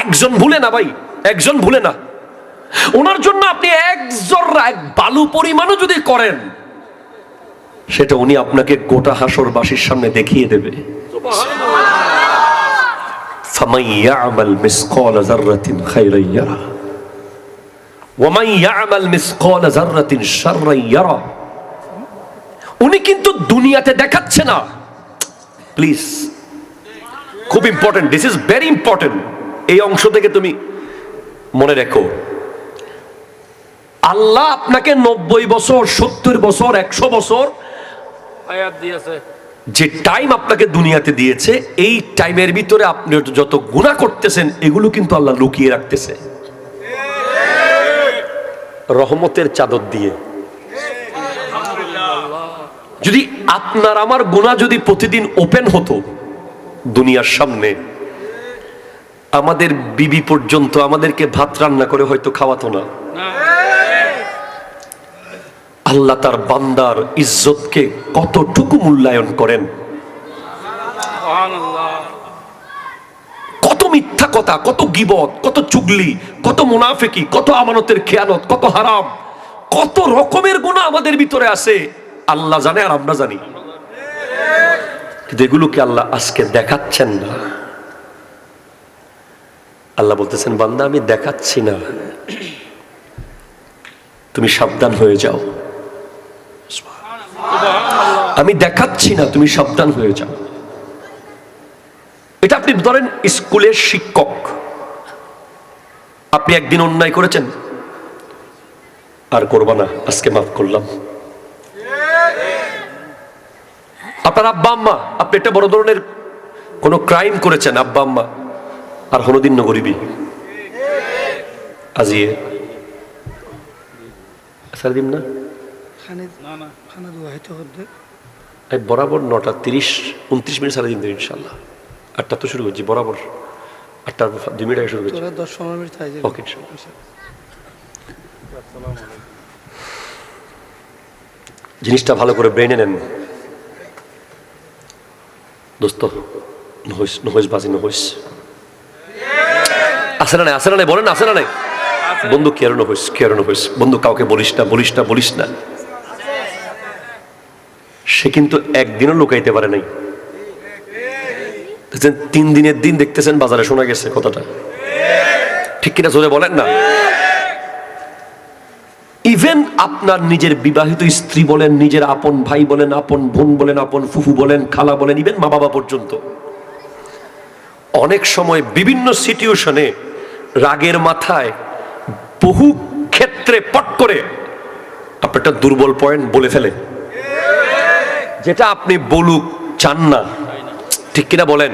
একজন ভুলে না ভাই, একজন ভুলে না। ওনার জন্য আপনি এক বালু পরিমাণও যদি করেন, সেটা উনি আপনাকে গোটা হাসরবাসীর সামনে দেখিয়ে দেবে। ফামান ইয়ামাল মিসকাল যাররাতিন খায়রান ইয়ারা ওয়া মান ইয়ামাল মিসকাল যাররাতিন শাররান ইয়ারা। উনি কিন্তু দুনিয়াতে দেখাচ্ছে না। প্লিজ, খুব important, this is very important. এই অংশ থেকে তুমি মনে রেখো, আল্লাহ আপনাকে 90 বছর, 70 বছর, 100 বছর হায়াত দিয়েছে, যে টাইম আপনাকে দুনিয়াতে দিয়েছে, এই টাইমের ভিতরে আপনি যত গুনাহ করতেছেন, এগুলো কিন্তু আল্লাহ লুকিয়ে রাখতেছে রহমতের চাদর দিয়ে। যদি আপনার আমার গুনাহ যদি প্রতিদিন ওপেন হতো দুনিয়ার সামনে, আমাদের বিবি পর্যন্ত আমাদেরকে ভাত রান্না করে হয়তো খাওয়াতো না। আল্লাহ তার বান্দার ইজ্জতকে কতটুকু মূল্যায়ন করেন। কত মিথ্যা কথা, কত গীবত, কত চুগলি, কত মুনাফিকি, কত আমানতের খেয়ানত, কত হারাম, কত রকমের গুনাহ আমাদের ভিতরে আছে, আল্লাহ জানে আর আমরা জানি। কিন্তু এগুলোকে আল্লাহ আজকে দেখাচ্ছেন না। আল্লাহ বলতেছেন, বান্দা আমি দেখাচ্ছি না, তুমি সাবধান হয়ে যাও। আমি দেখাচ্ছি না, তুমি সাবধান হয়ে যাও। এটা আপনি ধরেন স্কুলের শিক্ষক, আপনি একদিন অন্যায় করেছেন, আর করবা না, আজকে মাফ করলাম। আপনার আব্বা আম্মা, আপনি একটা বড় ধরনের কোন ক্রাইম করেছেন, আব্বা আম্মা আর কোনদিন নগরিবি আজিয়ে সারাদিন না বরাবর 9:30-29 সাড়ে দিন ইনশাল্লাহ। 8টা তো শুরু করছি, বরাবর 8টার 2 মিনিট আগে শুরু করছি। ওকে, জিনিসটা ভালো করে ব্রেনে নেন দোস্ত। নহইস বাজি নহইস, আছে না নাই, আছে না নাই, বলেন আছে না নাই বন্ধু? কেন নহইস বন্ধু? কাউকে বলিস না, বলিস না, বলিস না। সে কিন্তু একদিনও লুকাইতে পারে নাই। 3 দিনের দিন দেখতেছেন বাজারে শোনা গেছে কথাটা, ঠিক কিনা জোরে বলেন না? ইভেন আপনার নিজের বিবাহিত স্ত্রী বলেন, নিজের আপন ভাই বলেন, আপন বোন বলেন, আপন ফুফু বলেন, খালা বলেন, ইভেন মা বাবা পর্যন্ত অনেক সময় বিভিন্ন সিচুয়েশনে রাগের মাথায় বহু ক্ষেত্রে পট করে আপনার একটা দুর্বল পয়েন্ট বলে ফেলে, যেটা আপনি বলুক চান না, ঠিক কিনা বলেন?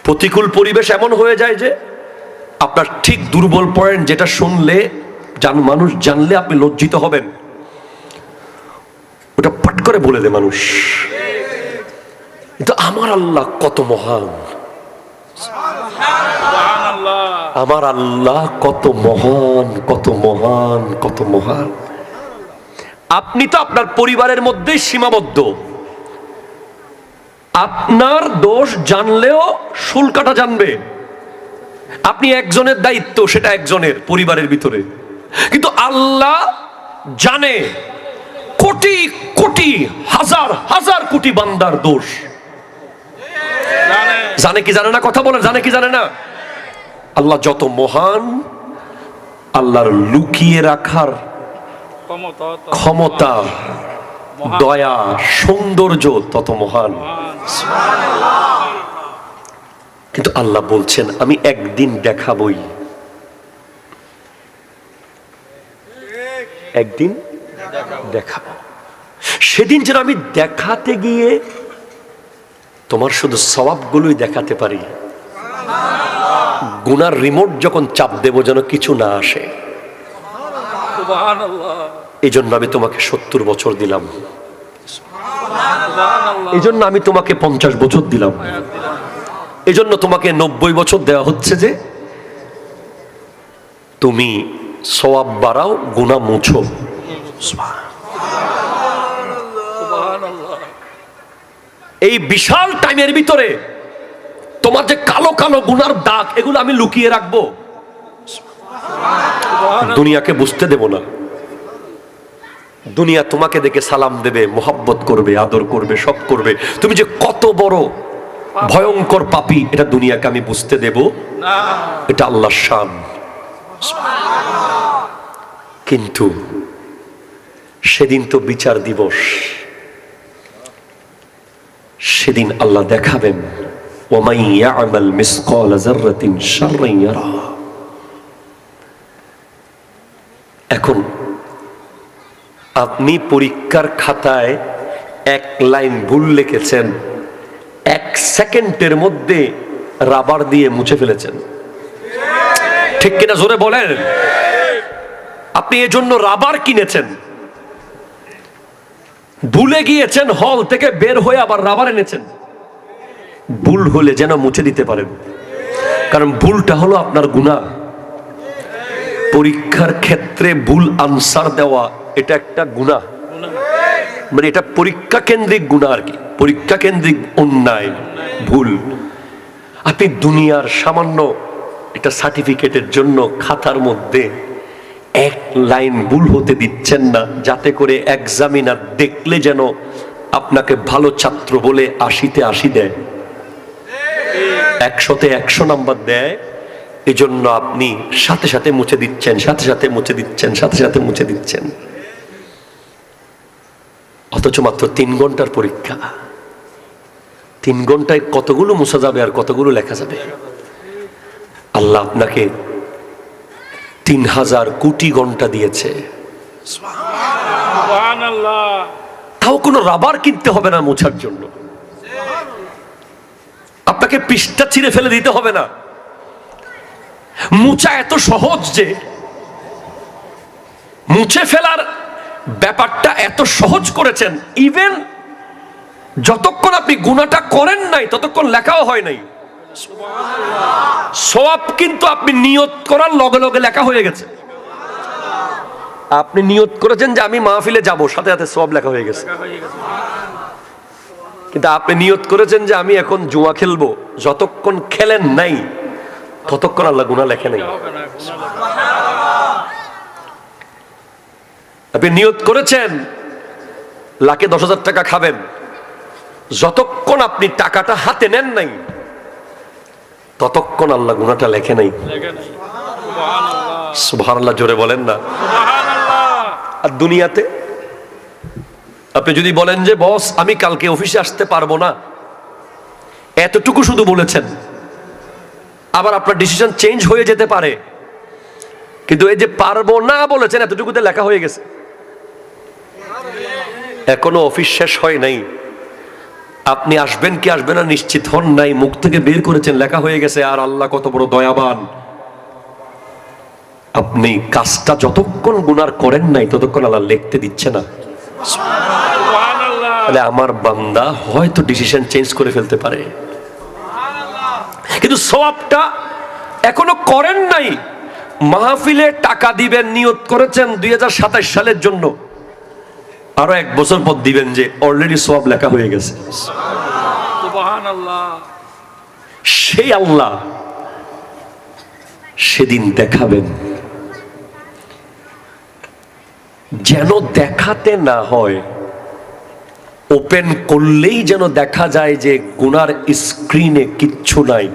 প্রতিকূল পরিবেশ এমন হয়ে যায় যে আপনার ঠিক দুর্বল পয়েন্ট যেটা শুনলে মানুষ জানলে আপনি লজ্জিত হবেন, ওটা পট করে বলে দেয় মানুষ। কিন্তু আমার আল্লাহ কত মহান, আমার আল্লাহ কত মহান, কত মহান, কত মহান। আপনি তো আপনার পরিবারের মধ্যেই সীমাবদ্ধ। আপনার দোষ জানলেও শুল কাটা জানবে। আপনি একজনের দায়িত্ব, সেটা একজনের পরিবারের ভিতরে, কিন্তু আল্লাহ জানে কোটি কোটি হাজার হাজার কোটি বান্দার দোষ। জানে কি জানে না? কথা বলেন, জানে কি জানে না? আল্লাহ যত মহান, আল্লাহর লুকিয়ে রাখার ক্ষমতা, দয়া, সৌন্দর্য তত মহান। কিন্তু আল্লাহ বলছেন আমি একদিন দেখাবই, একদিন দেখাবো। সেদিন যেন আমি দেখাতে গিয়ে তোমার শুধু সওয়াবগুলোই দেখাতে পারি, গুনার রিমোট যখন চাপ দেব যেন কিছু না আসে। এই জন্য আমি তোমাকে 70 বছর দিলাম, এই জন্য আমি তোমাকে 50 বছর দিলাম, এজন্য তোমাকে 90 বছর দেওয়া হচ্ছে যে তুমি সওয়াব বাড়াও, গুনাহ মুছো। সুবহানাল্লাহ। এই বিশাল টাইমের ভিতরে তোমার যে কালো কালো গুনার দাগ, এগুলো আমি লুকিয়ে রাখবো, দুনিয়াকে বুঝতে দেব না। দুনিয়া তোমাকে দেখে সালাম দেবে, মোহাব্বত করবে, আদর করবে, সব করবে। তুমি যে কত বড় ভয়ঙ্কর পাপী, এটা দুনিয়াকে আমি বুঝতে দেব না। এটা আল্লাহর শান। কিন্তু সেদিন তো বিচার দিবস, সেদিন আল্লাহ দেখাবেন ওয়ামান ইয়ামাল মিসকাল যাররাতিন শাররান ইয়ারা। এখন আপনি পরীক্ষার খাতায় এক লাইন ভুল লিখেছেন, 1 সেকেন্ডের মধ্যে রাবার দিয়ে মুছে ফেলেছেন, ঠিক কিনা জোরে বলেন? আপনি এজন্য রাবার কিনেছেন, ভুলে গিয়েছেন, হল থেকে বের হয়ে আবার রাবার এনেছেন, ভুল হলে যেন মুছে দিতে পারেন, কারণ ভুলটা হলো আপনার গুনাহ। পরীক্ষার ক্ষেত্রে ভুল আনসার দেওয়া এটা একটা গুনাহ, মানে এটা পরীক্ষা কেন্দ্রিক গুনাহ আর কি, পরীক্ষা কেন্দ্রিক অন্যায়, ভুল। আপনি দুনিয়ার সামান্য একটা সার্টিফিকেটের জন্য খাতার মধ্যে 1 লাইন ভুল হতে দিচ্ছেন না, যাতে করে এক্সামিনার দেখলে যেন আপনাকে ভালো ছাত্র বলে 80-তে 80 দেয়, 100-তে 100 নাম্বার দেয়। এজন্য আপনি সাথে সাথে মুছে দিচ্ছেন, সাথে সাথে মুছে দিচ্ছেন, সাথে সাথে মুছে দিচ্ছেন, অথচ মাত্র 3 ঘন্টার পরীক্ষা। 3 ঘন্টায় কতগুলো মুছা যাবে আর কতগুলো লেখা যাবে? আল্লাহ আপনাকে 3000 কোটি ঘন্টা দিয়েছে, সুবহানাল্লাহ। তাও কোনো রাবার কিনতে হবে না মোছার জন্য, আপনাকে পৃষ্ঠা ছিঁড়ে ফেলে দিতে হবে না। মুছা এত সহজ যে, মুছে ফেলার ব্যাপারটা এত সহজ করেছেন, ইভেন যতক্ষণ আপনি গুনাহটা করেন নাই ততক্ষণ লেখাও হয় নাই, সওয়াব কিন্তু আপনি নিয়ত করার লগে লগে লেখা হয়ে গেছে। আপনি নিয়ত করেছেন যে আমি মাহফিলে যাব, সাথে সাথে সওয়াব লেখা হয়ে গেছে। কিন্তু আপনি নিয়ত করেছেন যে আমি এখন জুয়া খেলবো, যতক্ষণ খেলেন নাই ততক্ষণ আল্লাহ গুনাহ লেখে নাই। আপনি নিয়ত করেছেন লাখে 10,000 টাকা খাবেন, যতক্ষণ আপনি টাকাটা হাতে নেন নাই ততক্ষণ আল্লাহ গুনাহটা লেখে নাই। সুবহানাল্লাহ, জোরে বলেন না। আর দুনিয়াতে আপনি যদি বলেন যে বস আমি কালকে অফিসে আসতে পারবো না, এতটুকু শুধু বলেছেন, আবার আপনার ডিসিশন চেঞ্জ হয়ে যেতে পারে, কিন্তু এই যে পারবো না বলেছেন এতটুকুতে লেখা হয়ে গেছে। এখনো অফিস শেষ হয় নাই, আপনি আসবেন কি আসবেন না নিশ্চিত হন নাই, মুখ থেকে বের করেছেন, লেখা হয়ে গেছে। আর আল্লাহ কত বড় দয়াবান, আপনি কাজটা যতক্ষণ গুনার করেন নাই ততক্ষণ আল্লাহ লিখতে দিচ্ছে না। তাহলে আমার বান্দা হয়তো ডিসিশন চেঞ্জ করে ফেলতে পারে, কিন্তু সওয়াবটা এখনো করেন নাই। মাহফিলে টাকা দিবেন, নিয়ত করেছেন 2027 সালের জন্য, আরো 1 বছর পর দিবেন যে অলরেডি সওয়াব লেখা হয়ে গেছে। সুবহানাল্লাহ। সেই আল্লাহ সেদিন দেখাবেন, যেন দেখাতে না হয়, ওপেন করলেই যেন দেখা যায় যে গুনার স্ক্রিনে কিচ্ছু নাই,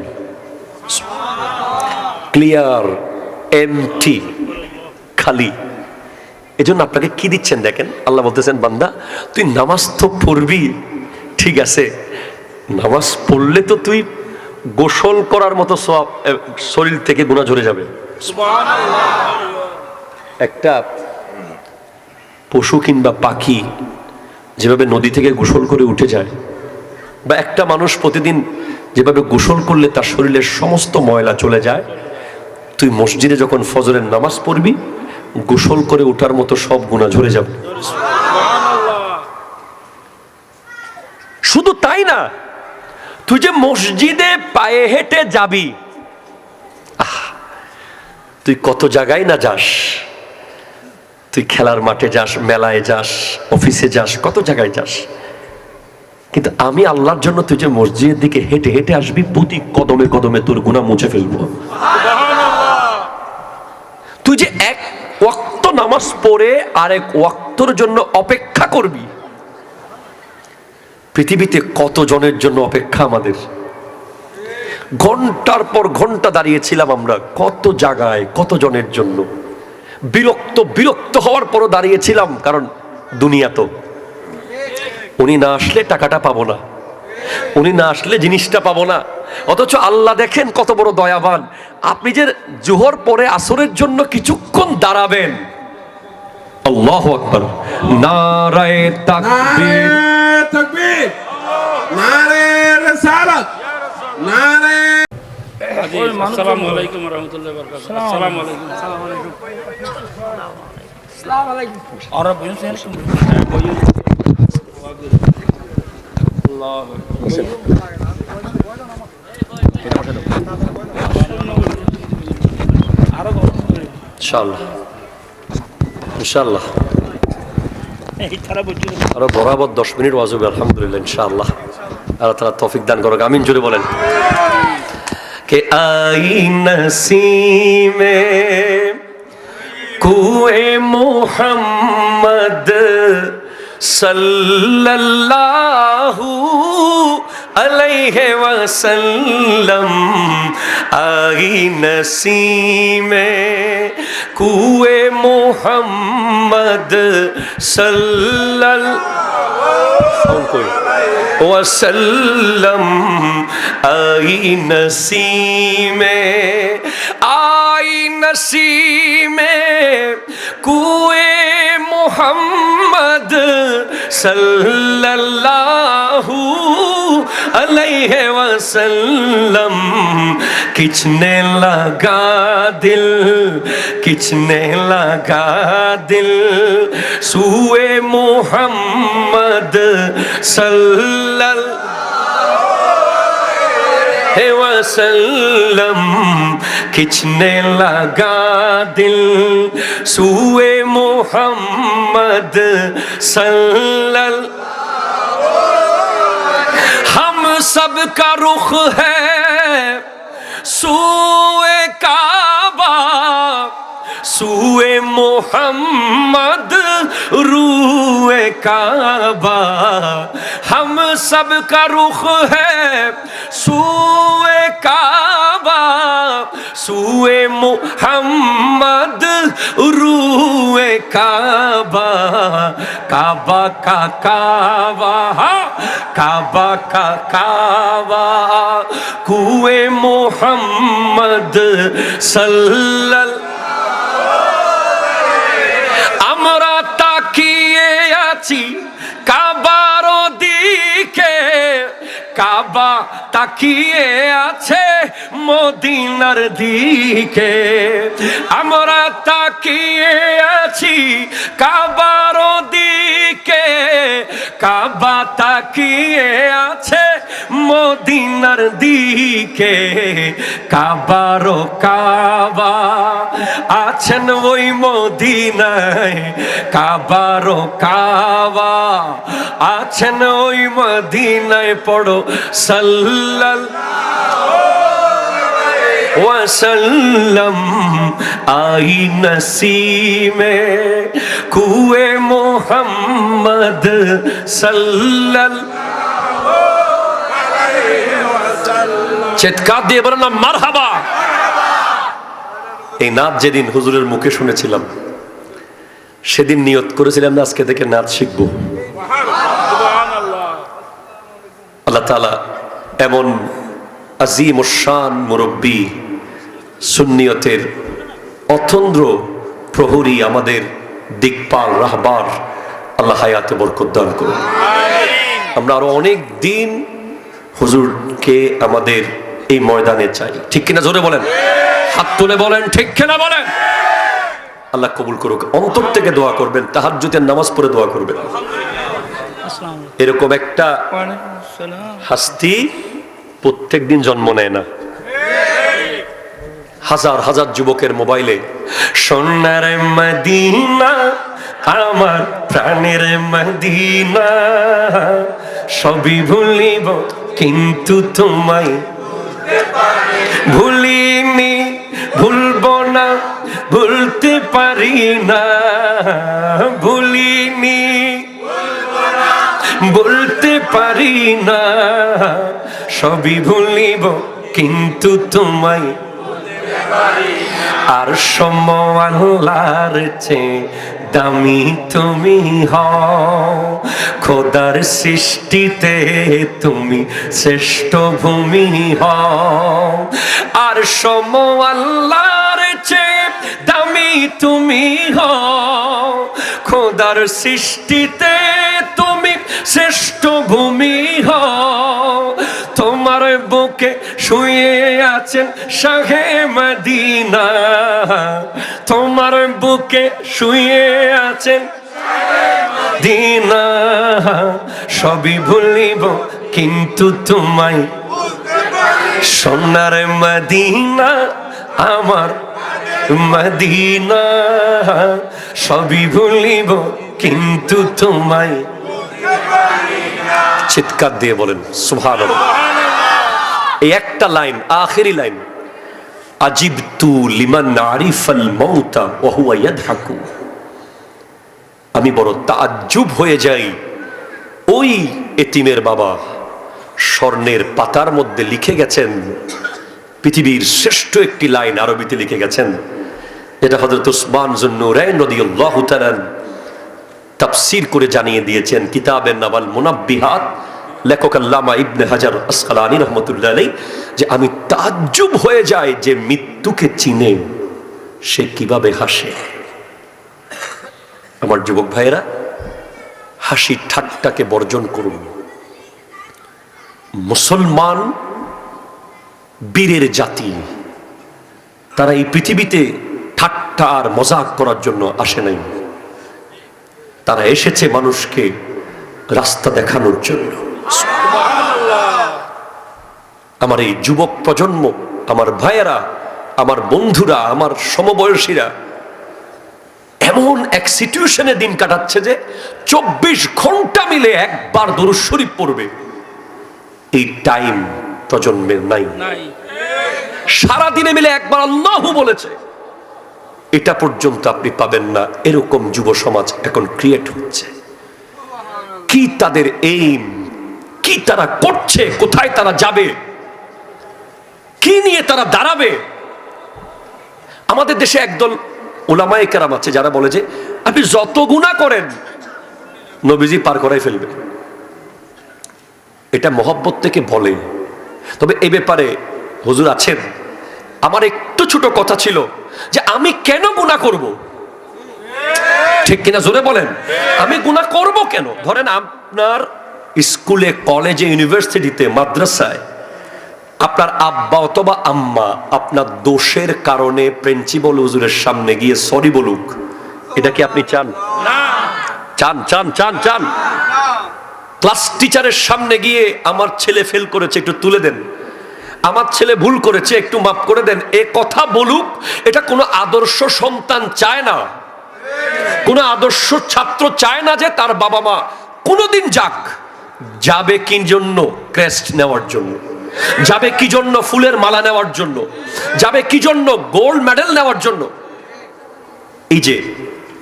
ক্লিয়ার, এমটি, খালি। এজন্য আপনাকে কি দিচ্ছেন দেখেন, আল্লাহ বলতেছেন বান্দা তুই নামাজ তো পড়বি, ঠিক আছে, নামাজ পড়লে তো তুই গোসল করার মতো সওয়াব, শরীর থেকে গুনাহ ঝরে যাবে। একটা পশু কিংবা পাখি যেভাবে নদী থেকে গোসল করে উঠে যায়, বা একটা মানুষ প্রতিদিন যেভাবে গোসল করলে তার শরীরের সমস্ত ময়লা চলে যায়, তুই মসজিদে যখন ফজরের নামাজ পড়বি গোসল করে ওঠার মতো সব গুনাহ ঝরে যাবে। শুধু তাই না, তুই যে মসজিদে পায়ে হেঁটে যাবি, তুই কত জায়গায় না যাস, তুই খেলার মাঠে যাস, মেলায় যাস, অফিসে যাস, কত জায়গায় যাস, কিন্তু আমি আল্লাহর জন্য তুই যে মসজিদের দিকে হেঁটে হেঁটে আসবি, প্রতি কদমে কদমে তোর গুনাহ মুছে ফেলবো। তুই যে এক ওয়াক্ত নামাজ পড়ে আরেক ওয়াক্তর জন্য অপেক্ষা করবি, পৃথিবীতে কত জনের জন্য অপেক্ষা আমাদের, ঘন্টার পর ঘন্টা দাঁড়িয়েছিলাম আমরা কত জায়গায়, কত জনের জন্য, বিরক্ত হওয়ার পরও দাঁড়িয়েছিলাম, কারণ দুনিয়া তো, উনি না আসলে টাকাটা পাবো না, উনি না আসলে জিনিসটা পাবো না। অথচ আল্লাহ দেখেন কত বড় দয়াবান, আপনি যে জোহর পরে আসরের জন্য কিছুক্ষণ দাঁড়াবেন, আল্লাহু আকবার, নারায়ে তাকবীর, তাকবীর, নারে রিসালাত, নারে। আসসালামু আলাইকুম ওয়া রাহমাতুল্লাহি ওয়া বারাকাতুহু। আসসালামু আলাইকুম। আসসালামু আলাইকুম। আসসালামু আলাইকুম। আর বলছেন আল্লাহু ইনশাআল্লাহ ইনশাআল্লাহ এই তারা বলছে আরো বরাবর 10 মিনিট ওয়াজ হবে আলহামদুলিল্লাহ ইনশাআল্লাহ। আল্লাহ তাআলা তৌফিক দান করুক, আমিন জোরে বলেন। কে আই নসিমে কুয়ে মুহাম্মদ সাল্লাল্লাহু আলাইহি ওয়াসাল্লাম, আই নসিমে কুয়ে মুহাম্মদ সাল্লাল্লাহু वसल्लम, आई नसीमे, आई नसीमे कुए मोहम्मद सल्लल्लाहु अलैहि वसल्लम, किचने लगा दिल, किचने लगा दिल, सुए मोहम्मद सल्लल्लाहु वसल्लम, किचने लगा दिल, सुए मोहम्मद सल्लल्लाहु, हम सब का रुख है सुए काबा, सुए मोहम्मद रूए काबा, हम सब का रुख है सुए काबा, सुए मोहम्मद रूए काबा, काबा का काबा, काबा का काबा, कुए मोहम्मद सल्लल्लाहु, আমরা তাকিয়ে আছি কাবার দিকে, কাবা তাকিয়ে আছে মদিনার দিকে, আমরা তাকিয়ে আছি কাবার দিকে, কাবা তাকিয়ে আছে মদিনার দিকে, কাবার কাবা আছেন ওই মদিনায়, কাবার কাবা আছেন ওই মদিনায়, পড়ো সাল্লাল্লাহু ওয়াসাল্লাম, আই নসিমে কুয়ে মোহাম্মদ সাল্লাল্লাহু আলাইহি ওয়াসাল্লাম। চিৎকার দিয়ে বলেন না মারহাবা। এই নাচ যেদিন হুজুরের মুখে শুনেছিলাম, সেদিন নিয়ত করেছিলাম না আজকে থেকে নাচ শিখবো। আল্লাহ তাআলা এমন আজিম ও শান মুরব্বী, সুন্নিয়তের অতন্দ্র প্রহরী, আমাদের দিকপাল রাহবার, আল্লাহ হায়াতে বরকত দান করুন। আমরা আরো অনেক দিন হুজুরকে আমাদের এই ময়দানে চাই, ঠিক কিনা? জোরে বলেন, হাত তুলে বলেন ঠিক কিনা বলেন। আল্লাহ কবুল করুক। অন্তর থেকে দোয়া করবেন, তাহাজ্জুদের নামাজ পড়ে দোয়া করবেন। এরকম একটা হাস্তি প্রত্যেক দিন জন্ম নেয় না। হাজার হাজার যুবকের মোবাইলে সোনার মদিনা আমার প্রাণের মদিনা, সবই ভুলিব কিন্তু তোমায় ভুলিনি, ভুলবো না, ভুলতে পারি না, ভুলিনি, বলতে পারি না, সবই ভুলিব কিন্তু তোমায়। আর আল্লাহর চেয়ে দামি তুমি হও, খোদার সৃষ্টিতে তুমি শ্রেষ্ঠ ভূমি হও। আর আল্লাহর চেয়ে দামি তুমি হও, খোদার সৃষ্টিতে তুমি শ্রেষ্ঠ ভূমি হও। তোমার বুকে শুয়ে আছেন শাহে মদিনা, তোমার বুকে শুয়ে আছেন মদিনা, সবই ভুলিব কিন্তু তোমায়। সোনার মদিনা আমার মদিনা, সবই ভুলিব কিন্তু তোমায়। চিৎকার দিয়ে বলেন সুবহানাল্লাহ। এই একটা লাইন, আখেরি লাইন, আজিবতু লিমান আরিফাল মাউতা ওয়া হুয়া ইয়াদহাকু। আমি বড় তাজ্জুব হয়ে যাই ওই এতিমের বাবা স্বর্ণের পাতার মধ্যে লিখে গেছেন পৃথিবীর শ্রেষ্ঠ একটি লাইন, আরবিতে লিখে গেছেন, যেটা হযরত উসমান যুন্নুরাইন রাদিয়াল্লাহু তাআলা তাফসীর করে জানিয়ে দিয়েছেন কিতাবের নাম আল মুনাব্বিহাত, লেখক আল্লামা ইবনে হাজার আসকালানী রাহমাতুল্লাহ আলাইহি, যে আমি তাজ্জুব হয়ে যাই যে মৃত্যুকে চিনে সে কিভাবে হাসে। আমার যুবক ভাইয়েরা, হাসি ঠাট্টাকে বর্জন করুন। মুসলমান বীরের জাতি, তারা এই পৃথিবীতে ঠাট্টা আর মজাক করার জন্য আসে নাই, তারা এসেছে মানুষকে রাস্তা দেখানোর জন্য। আমার এই যুবক প্রজন্ম, আমার ভাইয়েরা, আমার বন্ধুরা, আমার সমবয়সীরা এমন এক সিচুয়েশনে দিন কাটাচ্ছে যে 24 ঘন্টা মিলে একবার দরুদ শরীফ পড়বে, এই টাইম প্রজন্মের নাই। সারা দিনে মিলে একবার আল্লাহু বলেছে, এটা পর্যন্ত আপনি পাবেন না। এরকম যুব সমাজ এখন ক্রিয়েট হচ্ছে। কি তাদের এইম, কি তারা করছে, কোথায় তারা যাবে, কি নিয়ে তারা দাঁড়াবে। আমাদের দেশে একদল উলামায়ে কেরাম আছে যারা বলে যে আপনি যত গুনাহ করেন নবীজি পার করাই ফেলবে। এটা মহব্বত থেকে বলে। তবে এই ব্যাপারে হুজুর আছেন, আমার একটু ছোট কথা ছিল যে আমি কেন গুনাহ করব, ঠিক কিনা জোরে বলেন। আমি গুনাহ করব কেন? ধরেন আপনার স্কুলে, কলেজে, ইউনিভার্সিটিতে, মাদ্রাসায় আপনার আব্বা অথবা আম্মা আপনার দোষের কারণে প্রিন্সিপাল হুজুরের সামনে গিয়ে সরি বলুক, এটা কি আপনি চান? চান চান চান চান? ক্লাস টিচারের সামনে গিয়ে আমার ছেলে ফেল করেছে, একটু তুলে দেন, আমার ছেলে ভুল করেছে, একটু মাফ করে দেন, এ কথা বলুক, এটা কোনো আদর্শ সন্তান চায় না। কোনো আদর্শ ছাত্র চায় না যে তার বাবা মা কোনোদিন যাক। যাবে কি জন্য? ক্রেস্ট নেওয়ার জন্য। যাবে কি জন্য? ফুলের মালা নেওয়ার জন্য। যাবে কি জন্য? গোল্ড মেডেল নেওয়ার জন্য। এই যে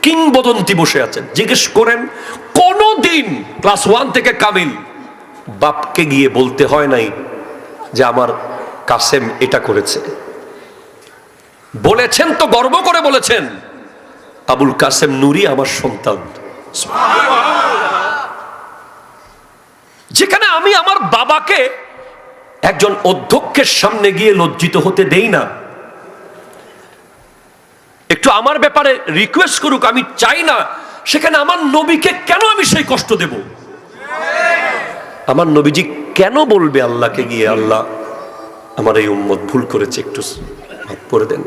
কিংবদন্তি বসে আছেন, জিজ্ঞেস করেন কোনদিন ক্লাস 1 থেকে কামিল বাপকে গিয়ে বলতে হয় নাই যে আমার কাসেম এটা করেছে? বলেছেন তো, গর্ব করে বলেছেন, আবুল কাসেম নুরি আমার সন্তান। যেখানে আমি আমার বাবাকে একজন অধ্যক্ষের সামনে গিয়ে লজ্জিত হতে দেই না। একটু আমার ব্যাপারে রিকোয়েস্ট করুক, আমি চাই না, সেখানে আমার নবীকে কেন আমি সেই কষ্ট দেব? আমার নবীজি কেন বলবে আল্লাহকে গিয়ে, আল্লাহ আমার এই উম্মত ভুল করেছে, একটু মাফ করে দেন?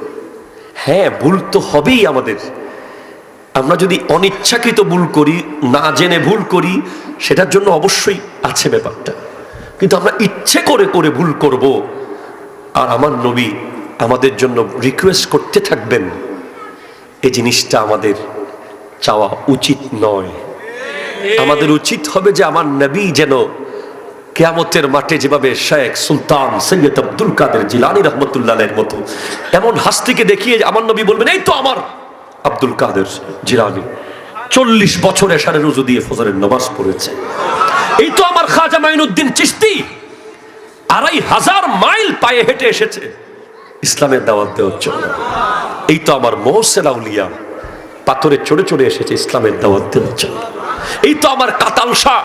হ্যাঁ, ভুল তো হবেই আমাদের। আমরা যদি অনিচ্ছাকৃত ভুল করি, না জেনে ভুল করি, সেটার জন্য অবশ্যই আছে ব্যাপারটা। কিন্তু আমরা ইচ্ছে করে করে ভুল করব, আর আমার নবী আমাদের জন্য রিকোয়েস্ট করতে থাকবেন। এই জিনিসটা আমাদের চাওয়া উচিত নয়। আমাদের উচিত হবে যে আমার নবী যেন কিয়ামতের মাঠে যেভাবে শেখ সুলতান সৈয়দ আব্দুল কাদের জিলানী রহমতুল্লাহের মতো এমন হাস্তিকে দেখিয়ে আমার নবী বলবেন, এই তো আমার আব্দুল কাদের জিলানী 40 বছর এশারে রুজু দিয়ে ফজরের নামাজ পড়েছে। এই তো আমার খাজা মাইনুদ্দিন চিশতি 2500 মাইল পায়ে হেঁটে এসেছে ইসলামের দাওয়াত দেওয়ার জন্য। এই তো আমার মোহসেন আউলিয়া পাথরে চড়ে চড়ে এসেছে ইসলামের দাওয়াত দেওয়ার জন্য। এই তো আমার কাতাল শাহ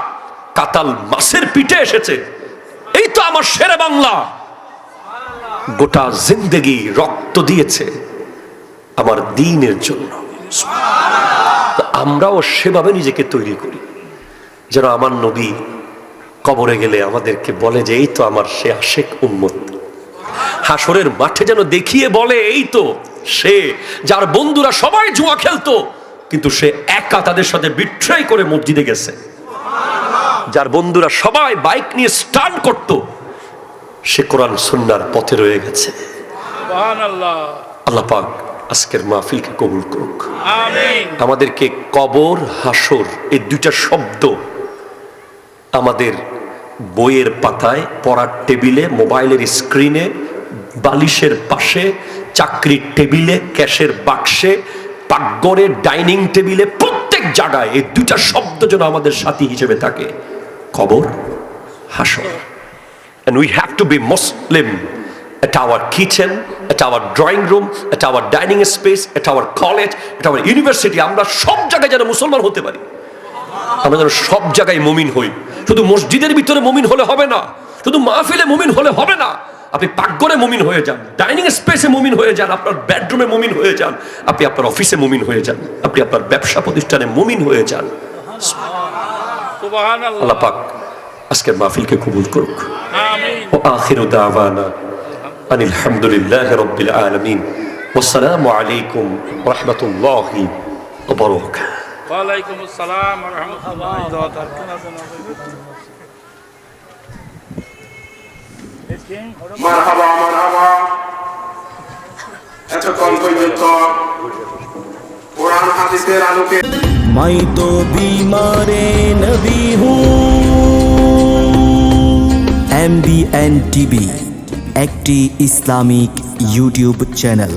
কাতাল মাছের পিঠে এসেছে। এই তো আমার শেরে বাংলা গোটা জিন্দেগি রক্ত দিয়েছে আমার দ্বীনের জন্য। আমরাও সেভাবে নিজেকে তৈরি করি যেন আমার নবী কবরে গেলে আমাদেরকে বলে যে এই তো আমার সে আশেক উম্মত। হাসরের মাঠে যেন দেখিয়ে বলে, এই তো সে যার বন্ধুরা সবাই জুয়া খেলতো কিন্তু সে একা তাদের সাথে বিট্রেই করে মসজিদে গেছে। যার বন্ধুরা সবাই বাইক নিয়ে স্টান করত, সে কোরআন সুন্নাহর পথে রয়ে গেছে। সুবহানাল্লাহ। আল্লাহ পাক আজকের মাহফিলকে কবুল করুক। আমিন। আমাদেরকে কবর হাসর এই দুইটা শব্দ আমাদের বইয়ের পাতায়, পড়ার টেবিলে, মোবাইলের স্ক্রিনে, বালিশের পাশে, চাকরির টেবিলে, ক্যাশের বাক্সে, পাকঘরে, ডাইনিং টেবিলে, প্রত্যেক জায়গায় এই দুইটা শব্দ যেন আমাদের সাথী হিসেবে থাকে, কবর হাসর। And we have to be Muslim at our kitchen, at our drawing room, at our dining space, at our college, at our university. আমরা সব জায়গায় যেন মুসলমান হতে পারি। আমরা যেন সব জায়গায় মুমিন হই। শুধু মসজিদের ভিতরে মুমিন হলে হবে না, শুধু মাহফিলে মুমিন হলে হবে না। আপনি পাকঘরে মুমিন হয়ে যান, ডাইনিং স্পেসে মুমিন হয়ে যান, আপনার বেডরুমে মুমিন হয়ে যান, আপনি আপনার অফিসে মুমিন হয়ে যান, আপনি আপনার ব্যবসা প্রতিষ্ঠানে মুমিন হয়ে যান। সুবহানাল্লাহ। আল্লাহ পাক আজকের মাহফিলকে কবুল করুক। আমিন। ওয়া আখিরু দাওয়ানা আনিল হামদুলিল্লাহি রাব্বিল আলামিন। ওয়াসসালামু আলাইকুম ওয়া রাহমাতুল্লাহি ওয়া বারাকাতুহু। ওয়া আলাইকুম আসসালাম ওয়া রাহমাতুল্লাহি ওয়া বারাকাতুহু। মারহাবা মারহাবা। এতক্ষণ পর্যন্ত কোরআন হাদিসের আলোকে मैं तो बीमार नबी हूँ। MBN TV একটি ইসলামিক ইউটিউব চ্যানেল।